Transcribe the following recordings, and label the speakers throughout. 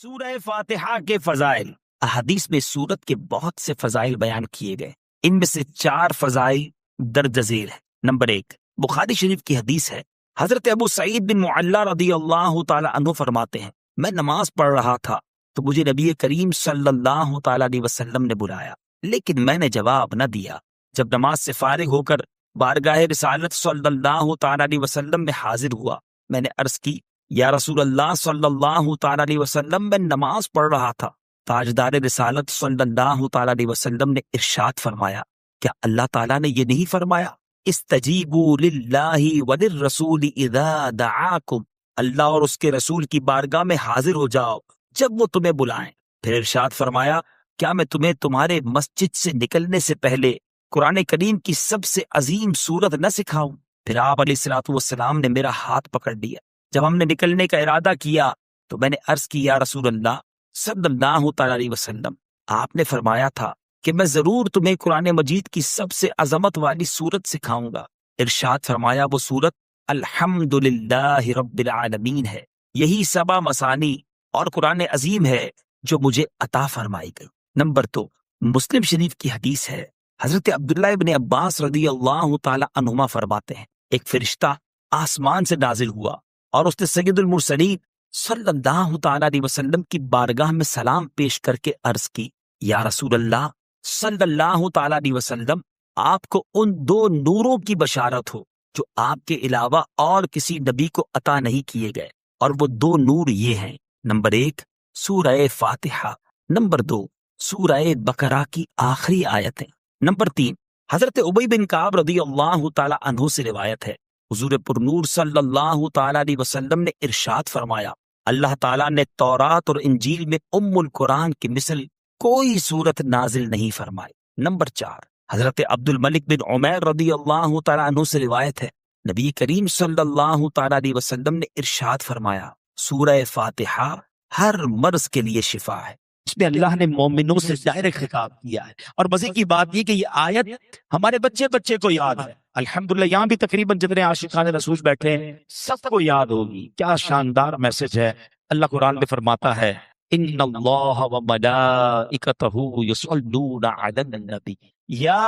Speaker 1: سورہ فاتحہ کے فضائل۔ احادیث میں سورت کے بہت سے فضائل بیان کیے گئے، ان میں سے 4 فضائل درج ذیل ہیں۔ نمبر 1، بخاری شریف کی حدیث ہے، حضرت ابو سعید بن معلا رضی اللہ تعالی عنہ فرماتے ہیں، میں نماز پڑھ رہا تھا تو مجھے نبی کریم صلی اللہ تعالی علیہ وسلم نے بلایا، لیکن میں نے جواب نہ دیا۔ جب نماز سے فارغ ہو کر بارگاہ رسالت صلی اللہ تعالی علیہ وسلم میں حاضر ہوا، میں نے عرض کی، یا رسول اللہ صلی اللہ تعالی علیہ وسلم، میں نماز پڑھ رہا تھا۔ تاجدار رسالت صلی اللہ تعالی علیہ وسلم نے ارشاد فرمایا، کیا اللہ تعالیٰ نے یہ نہیں فرمایا، استجیبوا للہ وللرسول اذا دعاکم، اللہ اور اس کے رسول کی بارگاہ میں حاضر ہو جاؤ جب وہ تمہیں بلائیں۔ پھر ارشاد فرمایا، کیا میں تمہیں تمہارے مسجد سے نکلنے سے پہلے قرآن کریم کی سب سے عظیم سورت نہ سکھاؤں؟ پھر آپ علیہ الصلوۃ والسلام نے میرا ہاتھ پکڑ لیا۔ جب ہم نے نکلنے کا ارادہ کیا تو میں نے عرض کی، یا رسول اللہ صلی اللہ تعالی علیہ وسلم، آپ نے فرمایا تھا کہ میں ضرور تمہیں قرآن مجید کی سب سے عظمت والی سورت سکھاؤں گا۔ ارشاد فرمایا، وہ سورت الحمدللہ رب العالمین ہے، یہی 7 مثانی اور قرآن عظیم ہے جو مجھے عطا فرمائی گئی۔ نمبر 2، مسلم شریف کی حدیث ہے، حضرت عبداللہ ابن عباس رضی اللہ تعالی عنہما فرماتے ہیں، ایک فرشتہ آسمان سے نازل ہوا اور اس نے سید المرسلین صلی اللہ تعالی علیہ وسلم کی بارگاہ میں سلام پیش کر کے عرض کی، یا رسول اللہ صلی اللہ تعالی علیہ وسلم، آپ کو ان 2 نوروں کی بشارت ہو جو آپ کے علاوہ اور کسی نبی کو عطا نہیں کیے گئے، اور وہ 2 نور یہ ہیں، نمبر 1 سورہ فاتحہ، نمبر 2 سورہ بقرہ کی آخری آیتیں۔ نمبر 3، حضرت ابی بن کعب رضی اللہ تعالی عنہ سے روایت ہے، حضور پر نور صلی اللہ تعالی علیہ وسلم نے ارشاد فرمایا، اللہ تعالیٰ نے تورات اور انجیل میں ام القرآن کی مثل کوئی صورت نازل نہیں فرمائی۔ نمبر 4، حضرت عبد الملک بن عمیر رضی اللہ تعالی عنہ سے روایت ہے، نبی کریم صلی اللہ تعالی علیہ وسلم نے ارشاد فرمایا، سورہ فاتحہ ہر مرض کے لیے شفا ہے۔ اس میں اللہ نے مومنوں سے ڈائریکٹ خطاب کیا ہے، اور مزے کی بات یہ کہ یہ آیت ہمارے بچے کو یاد ہے۔ الحمدللہ یہاں بھی تقریباً جتنے عاشقان رسول بیٹھے ہیں سب کو یاد ہوگی۔ کیا شاندار میسج ہے۔ اللہ قرآن میں فرماتا ہے، ان اللہ وملائکتہ یصلون علی النبی یا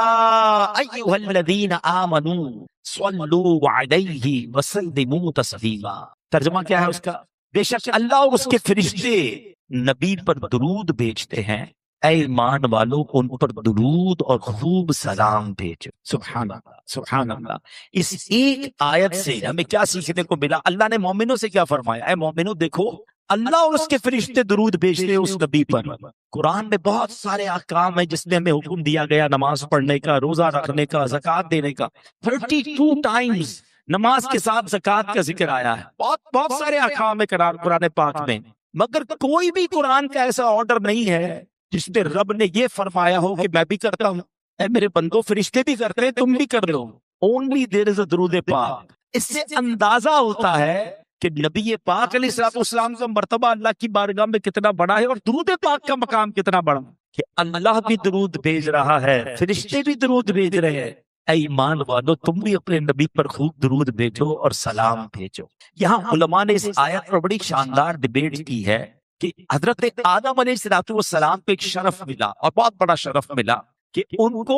Speaker 1: ایھا الذین آمنوا صلوا علیہ وسلموا تسلیما۔ ترجمہ کیا ہے اس کا؟ بے شک اللہ اور اس کے فرشتے نبی پر درود بھیجتے ہیں، اے ایمان والو ان پر درود اور خوب سلام بھیجو۔ سبحان اللہ، سبحان اللہ۔ اس ایک آیت سے ہمیں کیا سیکھنے کو ملا؟ اللہ نے مومنوں سے کیا فرمایا؟ اے مومنوں دیکھو، اللہ اور اس کے فرشتے درود بھیجتے ہیں اس نبی پر۔ قرآن میں بہت سارے احکام ہیں جس میں ہمیں حکم دیا گیا نماز پڑھنے کا، روزہ رکھنے کا، زکوٰۃ دینے کا۔ 32 ٹائمز نماز کے ساتھ زکوٰۃ کا ذکر آیا ہے۔ بہت سارے احکام ہیں قرآن پاک میں، مگر کوئی بھی قرآن کا ایسا آرڈر نہیں ہے جس میں رب نے یہ فرمایا ہو کہ میں بھی کرتا ہوں، اے میرے بندو فرشتے بھی کرتے ہیں، تم بھی کر لو۔ اونلی دیر از اے درود پاک۔ اس سے اندازہ ہوتا ہے کہ نبی پاک علیہ الصلوۃ والسلام کا مرتبہ اللہ کی بارگاہ میں کتنا بڑا ہے، اور درود پاک کا مقام کتنا بڑا ہے کہ اللہ بھی درود بھیج رہا ہے، فرشتے بھی درود بھیج رہے ہیں۔ اے ایمان والو تم بھی اپنے نبی پر خوب درود بھیجو اور سلام بھیجو۔ یہاں علماء نے اس آیت پر بڑی شاندار ڈیبیٹ کی ہے کہ حضرت آدم علیہ السلام کو ایک شرف ملا، اور بہت بڑا شرف ملا، کہ ان کو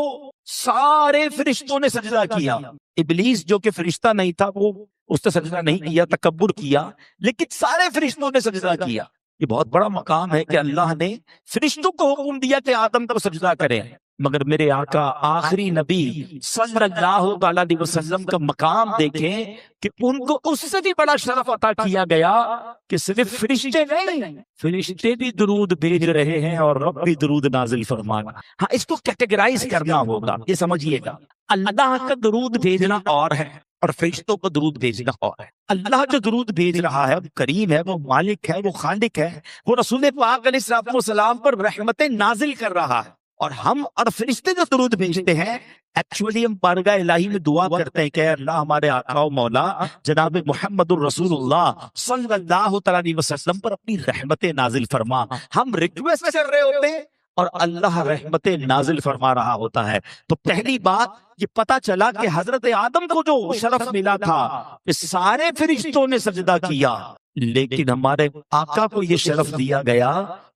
Speaker 1: سارے فرشتوں نے سجدہ کیا۔ ابلیس جو کہ فرشتہ نہیں تھا وہ اس نے سجدہ نہیں کیا، تکبر کیا، لیکن سارے فرشتوں نے سجدہ کیا۔ یہ بہت بڑا مقام ہے کہ اللہ نے فرشتوں کو حکم دیا کہ آدم کو سجدہ کریں، مگر میرے آقا آخری نبی صلی اللہ تعالی علیہ وسلم کا مقام دیکھیں کہ ان کو اس سے بھی بڑا شرف عطا کیا گیا کہ صرف فرشتے نہیں، فرشتے بھی درود بھیج رہے ہیں اور رب بھی درود نازل فرمانا۔ ہاں، اس کو کیٹیگرائز کرنا ہوگا، یہ سمجھیے گا، اللہ کا درود بھیجنا اور ہے اور فرشتوں کو درود بھیجنا اور ہے۔ اللہ جو درود بھیج رہا ہے وہ کریم ہے، وہ مالک ہے، وہ خالق ہے، وہ رسول پاک علیہ السلام پر رحمتیں نازل کر رہا ہے، اور ہم اور فرشتے جو درود بھیجتے ہیں ایکچولی ہم بارگاہ الہی میں دعا کرتے ہیں کہ اللہ ہمارے آقا و مولا جناب محمد الرسول اللہ صلی اللہ تعالی علیہ وسلم پر اپنی رحمتیں نازل فرما۔ ہم ریکویسٹ کر رہے ہوتے ہیں اور اللہ رحمتیں نازل فرما رہا ہوتا ہے۔ تو پہلی بات یہ پتا چلا کہ حضرت آدم کو جو شرف ملا تھا کہ سارے فرشتوں نے سجدہ کیا، لیکن ہمارے آقا کو یہ شرف دیا گیا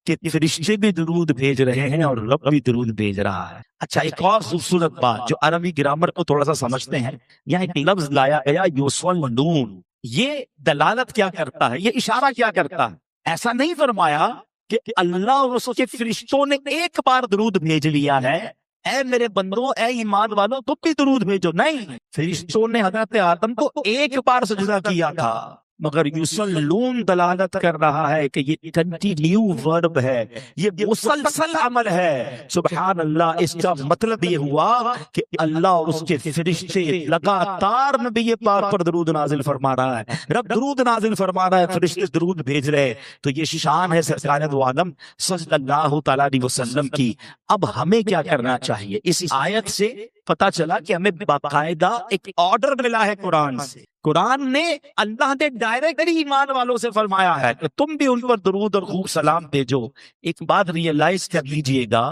Speaker 1: کہ فرشتے بھی درود بھیج رہے ہیں اور رب بھی درود بھیج رہا ہے۔ اچھا، ایک اور خوبصورت بات جو عربی گرامر کو تھوڑا سا سمجھتے ہیں، یہاں ایک لفظ لایا گیا یصلون، یہ دلالت کیا کرتا ہے، یہ اشارہ کیا کرتا ہے؟ ایسا نہیں فرمایا کہ اللہ اور اس کے فرشتوں نے ایک بار درود بھیج لیا ہے، اے میرے بندوں، اے ایمان والوں تم بھی درود بھیجو، نہیں، فرشتوں نے حضرت آدم کو ایک بار سجدہ کیا تھا، مگر یصلون دلالت کر رہا ہے کہ یہ کنٹینیو ورب ہے، یہ مسلسل عمل ہے۔ سبحان اللہ، اس کا مطلب یہ ہوا کہ اللہ اور اس کے فرشتے لگاتار نبی پاک پر درود نازل فرما رہا ہے، رب درود نازل فرما رہا ہے، فرشتے درود بھیج رہے، تو یہ شان ہے سرکار دو عالم صلی اللہ تعالیٰ علیہ وسلم کی۔ اب ہمیں کیا کرنا چاہیے؟ اس آیت سے پتا چلا کہ ہمیں باقاعدہ ایک آرڈر ملا ہے قرآن سے، قرآن نے، اللہ نے ڈائریکٹلی ایمان والوں سے فرمایا ہے کہ تم بھی ان پر درود اور خوب سلام بھیجو۔ ایک بات ریئلائز کر لیجئے گا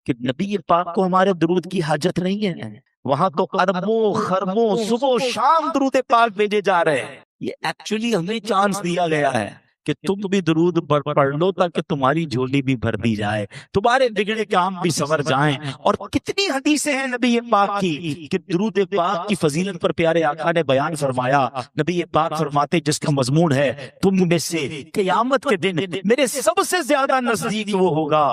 Speaker 1: کہ نبی پاک کو ہمارے درود کی حاجت نہیں ہے، وہاں تو اربوں خربوں صبح و شام درود پاک بھیجے جا رہے ہیں۔ یہ ایکچولی ہمیں چانس دیا گیا ہے کہ تم بھی درود پڑھ لو تاکہ تمہاری جھولی بھی بھر دی جائے، تمہارے بگڑے کام بھی سنور جائیں۔ اور کتنی حدیثیں ہیں نبی پاک کی کہ درود پاک کی فضیلت پر پیارے آقا نے بیان فرمایا۔ نبی پاک فرماتے جس کا مضمون ہے تم میں سے قیامت کے دن میرے سب سے زیادہ نزدیک وہ ہوگا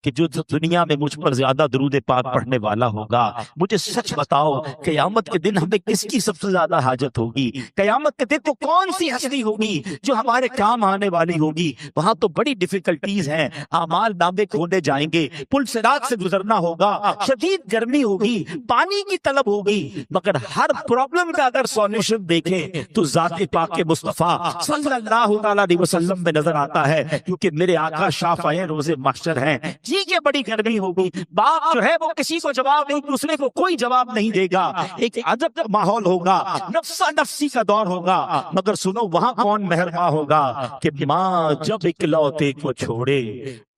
Speaker 1: کہ جو دنیا میں مجھ پر زیادہ درود پاک پڑھنے والا ہوگا۔ مجھے سچ بتاؤ، قیامت کے دن ہمیں کس کی سب سے زیادہ حاجت ہوگی؟ قیامت کے دن تو کون سی ہستی ہوگی جو ہمارے کام آنے والی ہوگی؟ وہاں تو بڑی ڈیفیکلٹیز ہیں، اعمال نامے کھولے جائیں گے، پل صراط سے گزرنا ہوگا، شدید گرمی ہوگی، پانی کی طلب ہوگی، مگر ہر پرابلم کا اگر سولوشن دیکھیں تو ذات پاک کے مصطفیٰ صلی اللہ تعالیٰ علیہ وسلم میں نظر آتا ہے، کیونکہ میرے آقا شافع روز محشر ہیں۔ ٹھیک ہے، بڑی گرمی ہوگی، باپ جو ہے وہ کسی کو جواب نہیں، دوسرے کو کوئی جواب نہیں دے گا، ایک عجب ماحول ہوگا، نفسا نفسی کا دور ہوگا، مگر سنو وہاں کون مہرباں ہوگا کہ ماں جب اکلوتے کو چھوڑے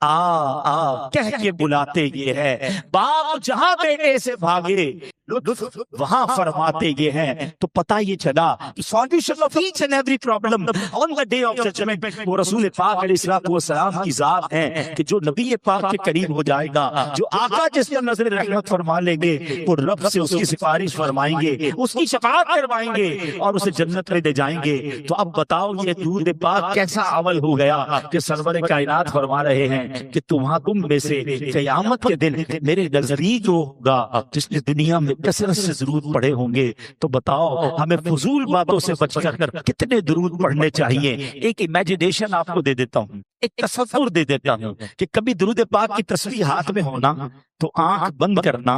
Speaker 1: آ کہہ کے بلاتے یہ ہے، باپ جہاں بیٹے سے بھاگے لطف وہاں فرماتے یہ ہیں۔ تو پتہ یہ چلا solution of each and every problem on the day of judgment وہ رسول پاک علیہ الصلوۃ والسلام کی ذات ہے کہ جو نبی پاک کے قریب ہو جائے گا، جو آقا جس پر نظر رحمت فرما لیں گے، وہ رب سے اس کی سفارش فرمائیں گے، اس کی شفاعت کروائیں گے اور اسے جنت میں لے جائیں گے۔ تو اب بتاؤ یہ درود پاک کیسا عمل ہو گیا کہ سرور کائنات فرما رہے ہیں کہ تم میں سے قیامت کے دن میرے نزدیک ہوگا جس نے دنیا میں کثرت سے درود پڑھے ہوں گے۔ تو بتاؤ ہمیں فضول باتوں سے بچ کر کتنے درود پڑھنے چاہیے؟ ایک امیجنیشن آپ کو دے دیتا ہوں، ایک تصور دے دیتا ہوں کہ کبھی درود پاک کی تصویر ہاتھ میں ہونا تو آنکھ بند کرنا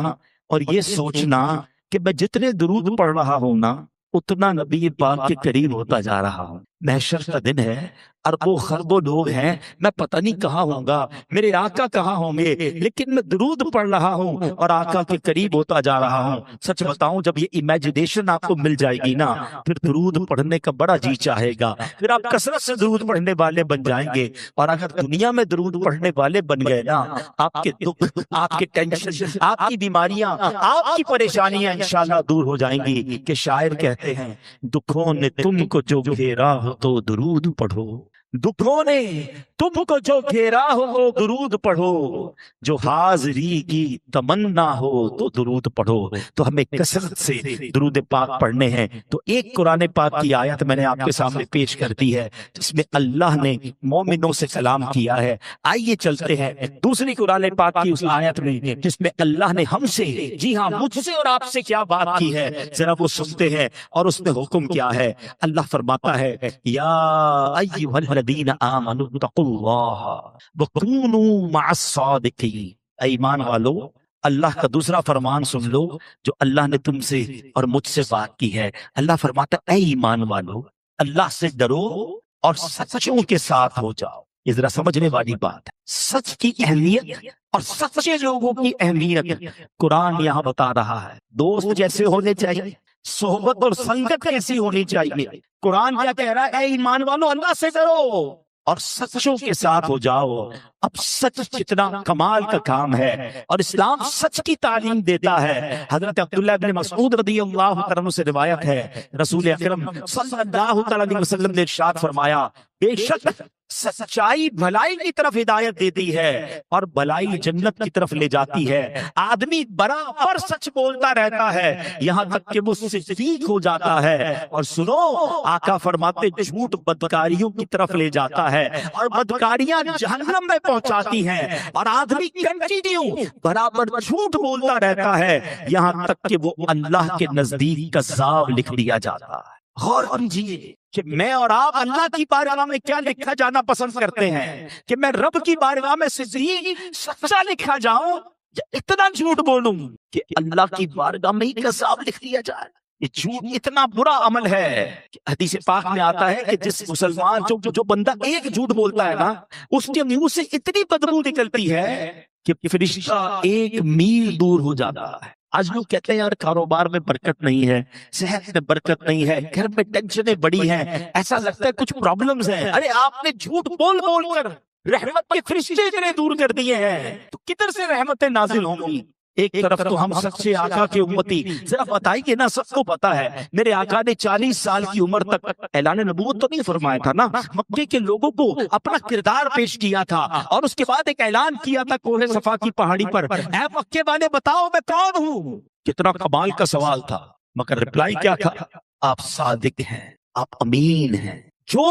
Speaker 1: اور یہ سوچنا کہ میں جتنے درود پڑھ رہا ہوں نا اتنا نبی پاک کے قریب ہوتا جا رہا ہوں۔ محشر کا دن ہے، اربوں خربوں لوگ ہیں، میں پتہ نہیں کہاں ہوں گا، میرے آقا کہاں ہوں گے، لیکن میں درود پڑھ رہا ہوں اور آقا کے قریب ہوتا جا رہا ہوں۔ سچ بتاؤں جب یہ امیجنیشن آپ کو مل جائے گی نا، پھر درود پڑھنے کا بڑا جی چاہے گا، پھر آپ کثرت سے درود پڑھنے والے بن جائیں گے۔ اور اگر دنیا میں درود پڑھنے والے بن گئے نا، آپ کے دکھ، آپ کے ٹینشن، آپ کی بیماریاں، آپ کی پریشانیاں انشاءاللہ دور ہو جائیں گی۔ کہ شاعر کہتے ہیں دکھوں نے تم کو جو گھیرا ہو تو درود پڑھو، دکھوں نے تم کو جو گھیرا ہو درود پڑھو، جو حاضری کی تمنا ہو تو درود پڑھو۔ تو ہمیں کثرت سے درود پاک پڑھنے ہیں۔ تو ایک قرآن پاک کی آیت میں نے آپ کے سامنے پیش کر دی ہے جس میں اللہ نے مومنوں سے کلام کیا ہے۔ آئیے چلتے ہیں دوسری قرآن پاک کی اس آیت میں جس میں اللہ نے ہم سے، جی ہاں مجھ سے اور آپ سے کیا بات کی ہے، ذرا وہ سنتے ہیں اور اس میں حکم کیا ہے۔ اللہ فرماتا ہے یا ایھا الذین آمنوا اتقوا اللہ وکونوا مع الصادقین، اے ایمان والو اللہ کا دوسرا فرمان سن لو جو اللہ نے تم سے اور مجھ سے بات کی ہے۔ اللہ فرماتا ہے اے ایمان والو اللہ سے ڈرو اور سچوں کے ساتھ ہو جاؤ۔ یہ ذرا سمجھنے والی بات ہے، سچ کی اہمیت اور سچے لوگوں کی اہمیت قرآن یہاں بتا رہا ہے۔ دوست جیسے ہونے چاہیے، صحبت اور سنگت کیسی ہونی چاہیے۔ قرآن کیا کہہ رہا ہے؟ اے ایمان والو اللہ سے ڈرو
Speaker 2: اور سچوں کے ساتھ ہو جاؤ. اب سچ کتنا کمال کا کام ہے اور اسلام سچ کی تعلیم دیتا ہے. حضرت عبداللہ بن مسعود رضی اللہ عنہ سے روایت ہے، رسول اکرم صلی اللہ علیہ وسلم نے ارشاد فرمایا، بے شک سچائی بھلائی کی طرف ہدایت دیتی ہے اور بھلائی جنت کی طرف لے جاتی ہے. آدمی برابر سچ بولتا رہتا ہے یہاں تک کہ وہ صدیق ہو جاتا ہے. اور سنو، آقا فرماتے جھوٹ بدکاریوں کی طرف لے جاتا ہے اور بدکاریاں جہنم میں پہنچاتی ہیں. اور آدمی کنٹینیو برابر جھوٹ بولتا رہتا ہے یہاں تک کہ وہ اللہ کے نزدیک کذاب لکھ دیا جاتا ہے. غور کیجیے کہ میں اور آپ اللہ کی بارگاہ میں کیا لکھا جانا پسند کرتے ہیں، کہ میں رب کی بارگاہ میں صدیق سچا لکھا جاؤں یا اتنا جھوٹ بولوں کہ اللہ کی بارگاہ میں ہی کذاب لکھ دیا جائے. یہ جھوٹ اتنا برا عمل ہے کہ حدیث پاک میں آتا ہے کہ جس مسلمان جو بندہ ایک جھوٹ بولتا ہے نا، اس کے منہ سے اتنی بدبو نکلتی ہے کہ فرشتہ 1 میل دور ہو جاتا ہے. آج لوگ کہتے ہیں یار کاروبار میں برکت نہیں ہے، صحت میں برکت نہیں ہے، گھر میں ٹینشنیں بڑی ہیں، ایسا لگتا ہے کچھ پرابلمز ہیں. ارے آپ نے جھوٹ بول بول کر رحمت کے فرشتے اتنے دور کر دیے ہیں تو کدھر سے رحمتیں نازل ہوں گی. ایک طرف تو ہم سچے آقا کے امتی، ذرا بتائیے نا، سب کو پتا ہے میرے آقا نے 40 سال کی عمر تک اعلان نبوت تو نہیں فرمایا تھا نا، مکے کے لوگوں کو اپنا کردار پیش کیا تھا اور اس کے بعد ایک اعلان کیا تھا کوہ صفا کی پہاڑی پر، اے مکے والے بتاؤ میں کون ہوں. کتنا کمال کا سوال تھا، مگر رپلائی کیا تھا؟ آپ صادق ہیں، آپ امین ہیں. جو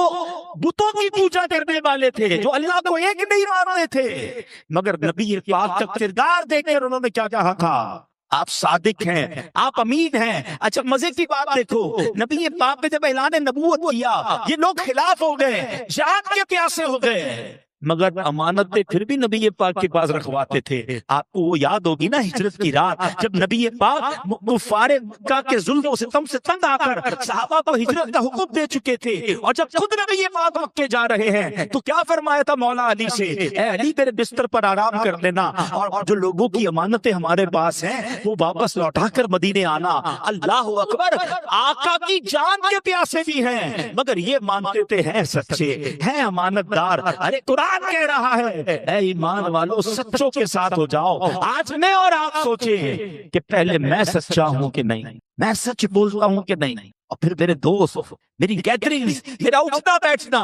Speaker 2: بتوں کی پوجا کرنے والے تھے، جو اللہ کو ایک نہیں مانتے تھے، مگر نبی پاک کا کردار دیکھ کر انہوں نے کیا کہا تھا؟ آپ صادق ہیں، آپ امین ہیں. اچھا مزے کی بات دیکھو، نبی پاک نے جب اعلان نبوت کیا یہ لوگ خلاف ہو گئے، جان کے پیاسے ہو گئے، مگر امانتیں پھر بھی نبی پاک کے پاس رکھواتے تھے. آپ کو وہ یاد ہوگی نا ہجرت کی رات جب نبی پاک کفار مکہ کے ظلم و ستم سے تنگ آ کر صحابہ کو ہجرت کا حکم دے چکے تھے، اور جب خود نبی پاک مکے جا رہے ہیں تو کیا فرمایا تھا مولا علی سے؟ اے علی میرے بستر پر آرام کر لینا اور جو لوگوں کی امانتیں ہمارے پاس ہیں وہ واپس لوٹا کر مدینے آنا. اللہ اکبر، آقا کی جان کے پیاسے بھی ہیں مگر یہ مانتے تھے ہیں سچے، ہیں امانت دار. ارے قرآن کہہ رہا ہے اے ایمان والو سچوں کے ساتھ ہو جاؤ. آج میں اور آپ سوچیں کہ پہلے میں سچا ہوں کہ نہیں، میں سچ بولتا ہوں کہ نہیں، اور پھر میرے دوست، میری گیدرنگز، میرا اٹھنا بیٹھنا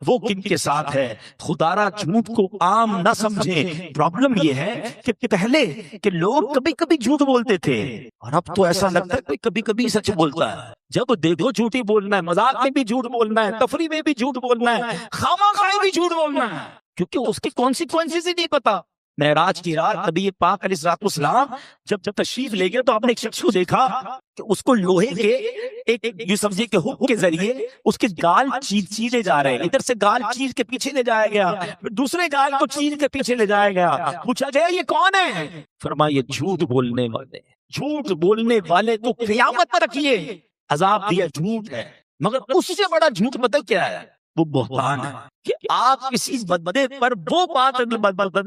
Speaker 2: وہ کن کے ساتھ ہے. خدا را جھوٹ کو عام نہ سمجھیں. پرابلم یہ ہے کہ پہلے کہ لوگ کبھی کبھی جھوٹ بولتے تھے اور اب تو ایسا لگتا ہے کہ کبھی کبھی سچ بولتا ہے. جب دیکھو جھوٹ ہی بولنا ہے، مذاق میں بھی جھوٹ بولنا ہے، تفریح میں بھی جھوٹ بولنا ہے، خامخواہ بھی جھوٹ بولنا ہے، کیونکہ اس کی کانسیکوینسز ہی نہیں پتا. معراج کی رات نبی پاک علیہ الصلوۃ والسلام جب تشریف لے گئے تو آپ نے ایک شخص کو دیکھا کہ اس کو لوہے کے ایک یہ سمجھے کہ ہک کے ذریعے اس کے گال چیرے جا رہے ہیں. ادھر سے گال چیر کے پیچھے لے جایا گیا، پھر دوسرے گال کو چیر کے پیچھے لے جایا گیا. پوچھا گیا یہ کون ہے؟ فرمایا یہ جھوٹ بولنے والے. جھوٹ بولنے والے کو قیامت تک یہ عذاب دیا جھوٹ ہے. مگر اس سے بڑا جھوٹ پتہ کیا ہے؟ وہ بہتان ہے کہ آپ کسی بندے پر وہ بات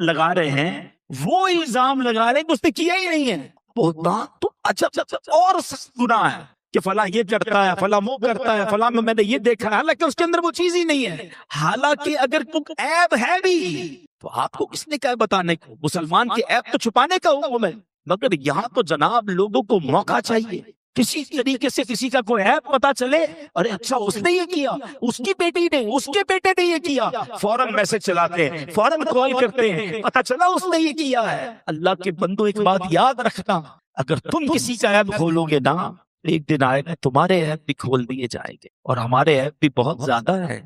Speaker 2: لگا رہے ہیں، وہ الزام لگا رہے ہیں کہ اس نے کیا ہی نہیں ہے. بہتان تو اچھا اور گناہ ہے کہ فلاں یہ کرتا ہے، فلاں وہ کرتا ہے، فلاں میں نے یہ دیکھا ہے، حالانکہ اس کے اندر وہ چیز ہی نہیں ہے. حالانکہ اگر کوئی عیب ہے بھی تو آپ کو کس نے کہا بتانے کو؟ مسلمان کے عیب تو چھپانے کا حکم ہے، مگر یہاں تو جناب لوگوں کو موقع چاہیے. کسی طریقے سے کسی کا کوئی عیب پتا چلے، ارے اچھا اس نے یہ کیا، اس کی بیٹی نے، اس کے بیٹے نے یہ کیا، فوراً میسج چلاتے ہیں، فوراً کال کرتے ہیں، پتا چلا اس نے یہ کیا ہے. اللہ کے بندو ایک بات یاد رکھنا، اگر تم کسی کا عیب کھولو گے نا، ایک دن آئے گا تمہارے عیب بھی کھول دیے جائیں گے، اور ہمارے عیب بھی بہت زیادہ ہے.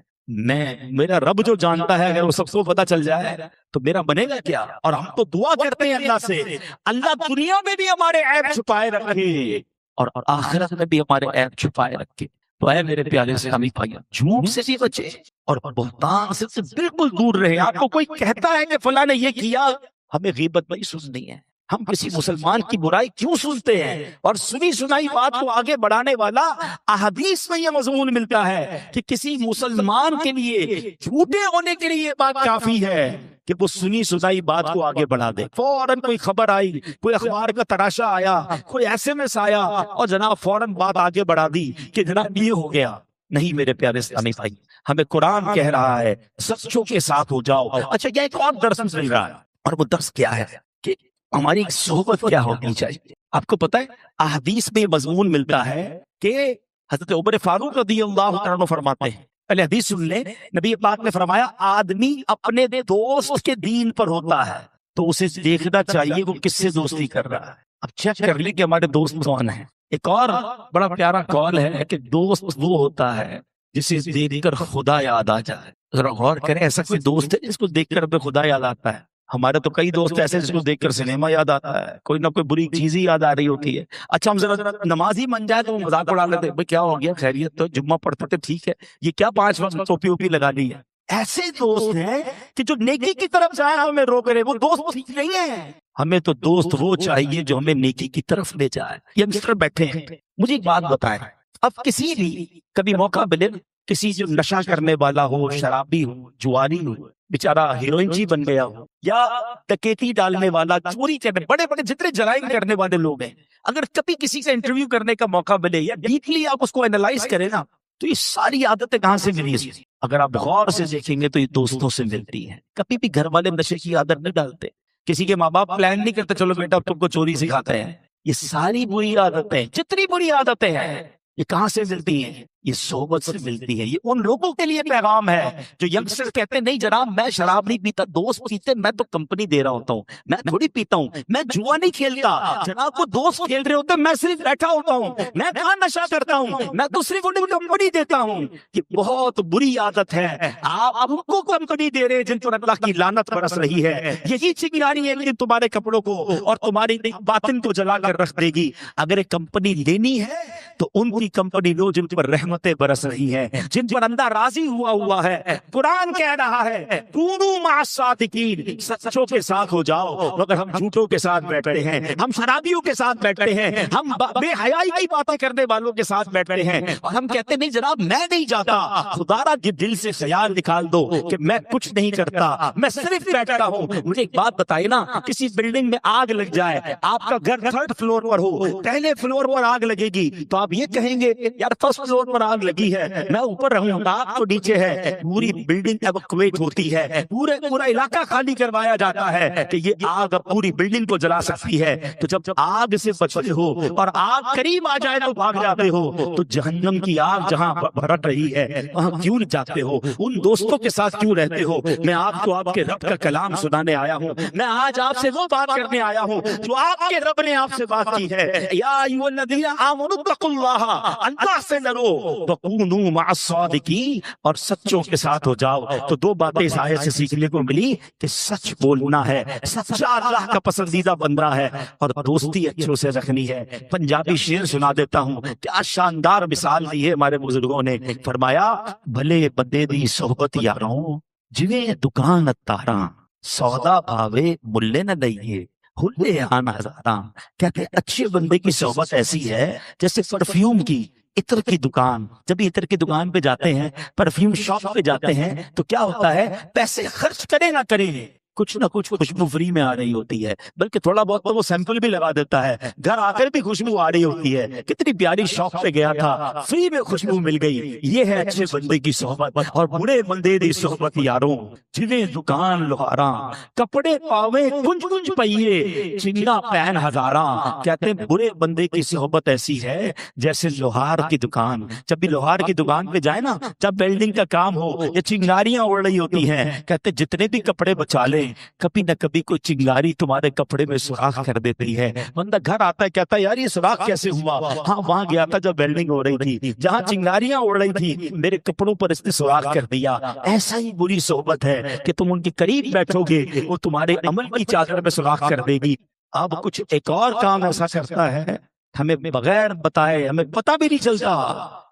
Speaker 2: میرا رب جو جانتا ہے اگر وہ سب کو پتا چل جائے تو میرا بنے گا کیا. اور ہم تو دعا کرتے ہیں اللہ سے، اللہ دنیا میں بھی ہمارے عیب چھپائے رکھے اور آخرت میں بھی ہمارے عیب چھپائے رکھے. تو اے میرے پیارے اسلامی بھائیو، جھوٹ سے بھی بچے اور بہتان سے بالکل دور رہے. آپ کو کوئی کہتا ہے کہ فلاں نے یہ کیا، ہمیں غیبت نہیں سننی ہے. ہم کسی مسلمان کی برائی کیوں سنتے ہیں؟ اور سنی سنائی بات کو آگے بڑھانے والا احادیث میں یہ مضمون ملتا ہے کہ کسی مسلمان کے لیے جھوٹے ہونے کے لیے یہ بات کافی ہے کہ وہ سنی سنائی بات کو آگے بڑھا دے. فوراً کوئی خبر آئی، کوئی اخبار کا تراشا آیا، کوئی ایس ایم ایس آیا اور جناب فوراً بات آگے بڑھا دی کہ جناب یہ ہو گیا. نہیں میرے پیارے اسلامی بھائی، ہمیں قرآن کہہ رہا ہے سچوں کے ساتھ ہو جاؤ۔ اچھا یہ ایک اور درس مل رہا ہے، اور وہ درس کیا ہے کہ ہماری صحبت کیا ہونی چاہیے۔ آپ کو پتہ ہے احادیث میں مضمون ملتا ہے کہ حضرت عمر فاروق رضی اللہ عنہ فرماتے ہیں، پہلے حدیث سن لیں، نبی پاک نے فرمایا آدمی اپنے دوست کے دین پر ہوتا ہے تو اسے دیکھنا چاہیے وہ کس سے دوستی کر رہا ہے۔ اب چیک کر لیں کہ ہمارے دوست کون ہیں۔ ایک اور بڑا پیارا قول ہے کہ دوست وہ ہوتا ہے جسے دیکھ کر خدا یاد آ جائے۔ ذرا غور کریں، ایسا کوئی دوست ہے جس کو دیکھ کر ہمیں خدا یاد آتا ہے؟ ہمارے تو کئی دوست ایسے جس کو دیکھ کر سنیما یاد آتا ہے، کوئی نہ کوئی بری چیز ہی یاد آ رہی ہوتی ہے۔ اچھا ہم ذرا نمازی بن جائے تو وہ مذاق اڑا لیتے، بھائی کیا ہو گیا، خیریت تو جمعہ پڑھتے تھے، ٹھیک ہے، یہ کیا 5 وقت ٹوپی اوپی لگانی ہے۔ ایسے دوست ہیں کہ جو نیکی کی طرف جائے ہمیں روک رہے، وہ دوست ٹھیک نہیں ہے۔ ہمیں تو دوست وہ چاہیے جو ہمیں نیکی کی طرف لے جائے۔ ینگسٹر بیٹھے ہیں، مجھے ایک بات بتائیں، اب کسی بھی کبھی موقع ملے، کسی جو نشہ کرنے والا ہو، شرابی ہو، جواری ہو، بیچارہ ہیروئن جی بن گیا ہو، یا ڈکیتی ڈالنے والا، چوری کرنے، بڑے بڑے جتنے جرائم کرنے والے لوگ ہیں، اگر کبھی کسی سے انٹرویو کرنے کا موقع ملے یا ڈیپلی آپ اس کو اینالائز کریں نا، تو یہ ساری عادتیں کہاں سے ملی ہیں؟ اگر آپ غور سے دیکھیں گے تو یہ دوستوں سے ملتی ہیں۔ کبھی بھی گھر والے نشے کی عادت نہیں ڈالتے، کسی کے ماں باپ پلان نہیں کرتے چلو بیٹا تم کو چوری سکھاتے ہیں۔ یہ ساری بری عادتیں، جتنی بری عادتیں ہیں، یہ کہاں سے ملتی ہیں؟ یہ صحبت سے ملتی ہے۔ یہ ان لوگوں کے لیے پیغام ہے جو ینگسٹر کہتے ہیں نہیں جناب میں شراب نہیں پیتا، دوست پیتے، میں تو کمپنی دے رہا ہوتا ہوں، میں تھوڑی پیتا ہوں، میں جوا نہیں کھیلتا، جناب وہ دوست کھیل رہے ہوتے ہیں، میں صرف بیٹھا ہوتا ہوں، میں کہاں نشہ کرتا ہوں، میں تو صرف انہیں کمپنی دیتا ہوں۔ یہ بہت بری عادت ہے، آپ ان کو کمپنی دے رہے ہیں جن پر اللہ کی لعنت برس رہی ہے۔ یہی چنگاری ہے کہ تمہارے کپڑوں کو اور تمہاری باطن کو جلا کر رکھ دے گی۔ اگر ایک کمپنی لینی ہے تو ان کی کمپنی لو جن پر رحمتیں برس رہی ہیں، جن پر اللہ راضی ہوا ہے۔ قرآن کہہ رہا ہے کونوا مع الصادقین، سچوں کے ساتھ ہو جاؤ، مگر ہم جھوٹوں کے ساتھ بیٹھتے ہیں، ہم شرابیوں کے ساتھ بیٹھتے ہیں، ہم بے حیائی کی باتیں کرنے والوں کے ساتھ بیٹھتے ہیں، اور ہم کہتے ہیں نہیں جناب میں نہیں جاتا۔ خدا را دل سے خیال نکال دو کہ میں کچھ نہیں کرتا، میں صرف بیٹھتا ہوں۔ مجھے ایک بات بتائیے نا، کسی بلڈنگ میں آگ لگ جائے، آپ کا گھر 3rd فلور پر ہو، پہلے فلور پر آگ لگے گی تو آپ یہ کہیں گے یار 1st فلور پر آگ لگی ہے، میں اوپر رہوں گا، آپ تو نیچے ہے۔ پوری بلڈنگ ایویکویٹ ہوتی ہے، پورا علاقہ خالی کروایا جاتا ہے کہ یہ آگ پوری بلڈنگ کو جلا سکتی ہے۔ تو جب آگ سے بچتے ہو اور آگ قریب آ جائے تو بھاگ جاتے ہو، تو جہنم کی آگ جہاں بھڑک رہی ہے وہاں کیوں جاتے ہو؟ ان دوستوں کے ساتھ کیوں رہتے ہو؟ میں آپ کو آپ کے رب کا کلام سنانے آیا ہوں، میں آج آپ سے وہ بات کرنے آیا ہوں جو آپ کے رب نے آپ سے بات کی ہے۔ یا ایھا الذین آمنوا اتقوا اللہ، اللہ سے ڈرو، وکونوا مع الصادقین، اور سچوں کے ساتھ ہو جاؤ۔ تو 2 باتیں اس آیت سے سیکھنے کو ملی کہ سچ بولنا ہے، سچا اللہ کا پسندیدہ بندہ ہے، اور دوستی اچھوں سے رکھنی ہے۔ پنجابی شعر سنا دیتا ہوں، کیا شاندار مثال دی ہے ہمارے بزرگوں نے۔ فرمایا بھلے بندے دی صحبت یاروں، جویں دکان تاراں، سودا بھاوے ملے نہ دئیے، ہلے آن ہزاراں۔ کہتے ہیں اچھے بندے کی صحبت ایسی ہے جیسے پرفیوم کی، عطر کی دکان۔ جب عطر کی دکان پہ جاتے ہیں، پرفیوم شاپ پہ جاتے ہیں، تو کیا ہوتا ہے پیسے خرچ کرے نہ کرے کچھ نہ کچھ خوشبو فری میں آ رہی ہوتی ہے، بلکہ تھوڑا بہت تو وہ سیمپل بھی لگا دیتا ہے، گھر آ کر بھی خوشبو آ رہی ہوتی ہے۔ کتنی پیاری شاپ پہ گیا تھا، فری میں خوشبو مل گئی۔ یہ ہے اچھے بندے کی صحبت۔ اور برے بندے دی صحبت یاروں، جویں دکان لوہاراں، کپڑے پاوے کنج کنج پئیے، چنگا پہن ہزاراں۔ کہتے ہیں برے بندے کی صحبت ایسی ہے جیسے لوہار کی دکان۔ جب بھی لوہار کی دکان پہ جائے نا، جب ویلڈنگ کا کام ہو یا چنگاریاں اڑ رہی ہوتی ہیں، کہتے جتنے بھی کپڑے بچا لے، کبھی نہ کبھی کوئی چنگاری تمہارے کپڑے میں سوراخ کر دیتی ہے۔ بندہ گھر آتا ہے کہتا ہے یار یہ سوراخ کیسے ہوا؟ ہاں وہاں گیا تھا جب ویلڈنگ ہو رہی تھی، جہاں چنگاریاں اڑ رہی تھی، میرے کپڑوں پر اس نے سوراخ کر دیا۔ ایسا ہی بری صحبت ہے کہ تم ان کے قریب بیٹھو گے، وہ تمہارے عمل کی چادر میں سوراخ کر دے گی۔ اب کچھ ایک اور کام ایسا کرتا ہے ہمیں بغیر بتائے، ہمیں پتہ بھی نہیں چلتا،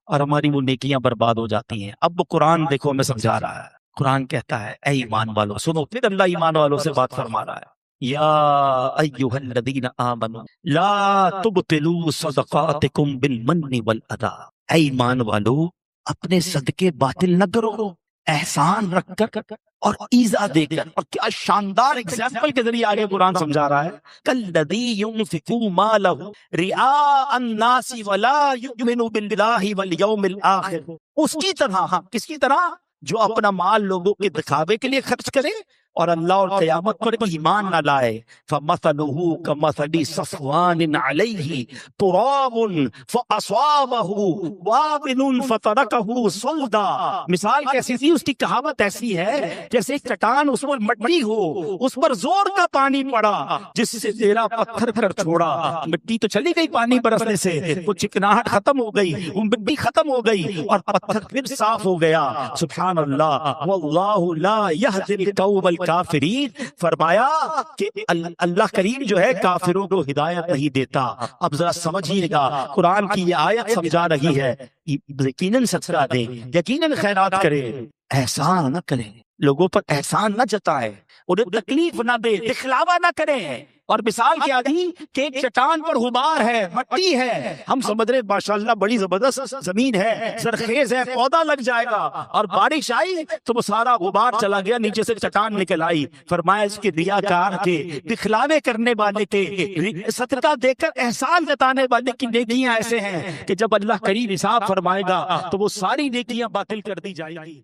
Speaker 2: اور ہماری وہ نیکیاں برباد ہو جاتی ہیں۔ اب وہ قرآن دیکھو ہمیں سمجھا رہا ہے۔ قرآن کہتا ہے اے ایمان والو، سنو، پھر اللہ ایمان والوں سے بات فرما رہا ہے، یا ایھا الذین آمنوا لا تبطلوا صدقاتکم بالمن والاذی۔ اے ایمان والو، اپنے صدقے باطل نہ کرو، احسان رکھ کر اور ایزا دے کر. اور کیا شاندار ایگزامپل کے ذریعے آگے قرآن سمجھا رہا ہے. کالذی ينفق مالہ رئاء الناس ولا یؤمن باللہ والیوم الآخر. اس کی طرح، کس کی طرح؟ جو اپنا مال لوگوں کے دکھاوے کے لیے خرچ کرے اور اللہ اور قیامت پر ایمان نہ لائے. فمثلہ کمثل صفوان علیہ تراب فاصابہ وابل فترکہ صلدا. مثال کیسی تھی؟ اس کی کہاوت ایسی ہے جیسے ایک چٹان، اس پر مٹی ہو، اس پر زور کا پانی پڑا جس سے تیرا پتھر پھر چھوڑا. مٹی تو چلی گئی پانی برسنے سے، وہ چکناہٹ ختم ہو گئی، وہ مٹی ختم ہو گئی اور پتھر پھر صاف ہو گیا. سبحان اللہ. واللہ لا یہدی القوم الکافرین. فرمایا کہ اللہ کریم جو ہے کافروں کو ہدایت نہیں دیتا. اب ذرا سمجھیے گا، قرآن کی یہ آیت سمجھا رہی ہے یقیناً صدقہ دے، یقیناً خیرات کرے، احسان نہ کرے، لوگوں پر احسان نہ جتائے، انہیں تکلیف نہ دے، دکھلاوا نہ کرے. اور مثال کیا دی کہ ایک چٹان پر غبار ہے، مٹی ہے، ہم سمجھ رہے ماشاءاللہ بڑی زبردست زمین ہے، زرخیز ہے، پودا لگ جائے گا، اور بارش آئی تو وہ سارا غبار چلا گیا، نیچے سے چٹان نکل آئی. فرمایا اس کے ریاکار کے، دکھلاوے کرنے والے کے، صدقہ دے کر احسان جتانے والے کی نیکیاں ایسے ہیں کہ جب اللہ کریم حساب فرمائے گا تو وہ ساری نیکیاں باطل کر دی جائیں گی.